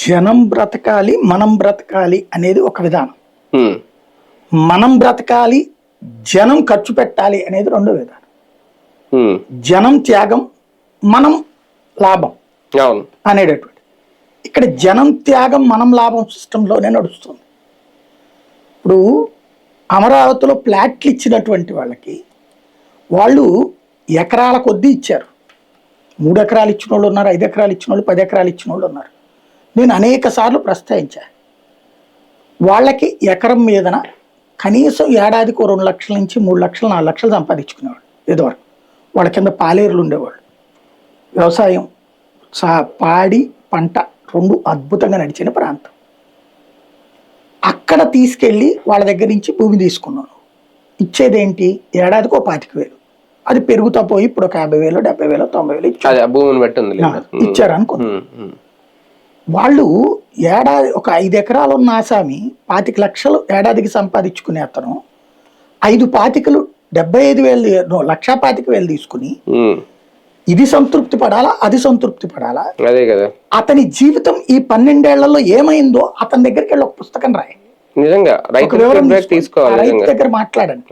జనం బ్రతకాలి, మనం బ్రతకాలి అనేది ఒక విధానం. ఉమ్, మనం బ్రతకాలి, జనం ఖర్చు పెట్టాలి అనేది రెండో విధానం. ఉమ్, జనం త్యాగం, మనం లాభం అవును. అనేటటువంటి. ఇక్కడ జనం త్యాగం మనం లాభం సిస్టంలోనే నడుస్తుంది. ఇప్పుడు అమరావతిలో ప్లాట్లు ఇచ్చినటువంటి వాళ్ళకి వాళ్ళు ఎకరాల కొద్దీ ఇచ్చారు. 3 ఎకరాలు ఇచ్చిన వాళ్ళు ఉన్నారు, 5 ఎకరాలు ఇచ్చిన వాళ్ళు, 10 ఎకరాలు ఇచ్చిన వాళ్ళు ఉన్నారు. నేను అనేక సార్లు ప్రస్తావించా, వాళ్ళకి ఎకరం మీదన కనీసం ఏడాదికి 2 లక్షల నుంచి 3 లక్షలు 4 లక్షలు సంపాదించుకునేవాళ్ళు. ఇదివరకు వాళ్ళ కింద పాలేరులు ఉండేవాళ్ళు. వ్యవసాయం పాడి పంట 2 అద్భుతంగా నడిచిన ప్రాంతం. అక్కడ తీసుకెళ్ళి వాళ్ళ దగ్గర నుంచి భూమి తీసుకున్నాను. ఇచ్చేదేంటి? ఏడాదికి 25,000. అది పెరుగుతా పోయి ఇప్పుడు ఒక 50,000, 70,000, 90,000 భూమిని బట్టి ఇచ్చారు అనుకో. వాళ్ళు ఏడాది ఒక 5 ఎకరాలు ఉన్న ఆసామి 25 లక్షలు ఏడాదికి సంపాదించుకునే అతను 5 75,000, 1,25,000 తీసుకుని ఇది సంతృప్తి పడాలా, అది సంతృప్తి పడాలా? అదే కదా. అతని జీవితం ఈ 12 ఏళ్లలో ఏమైందో అతని దగ్గరికి వెళ్ళి ఒక పుస్తకం రాయండి. నిజంగా రైతు దగ్గర మాట్లాడండి.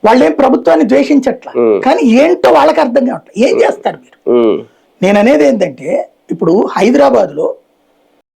వాళ్ళేం ప్రభుత్వాన్ని ద్వేషించట్లా, కానీ ఏంటో వాళ్ళకి అర్థం కావట్లేదు. ఏం చేస్తారు మీరు? నేను అనేది ఏంటంటే, ఇప్పుడు హైదరాబాద్ లో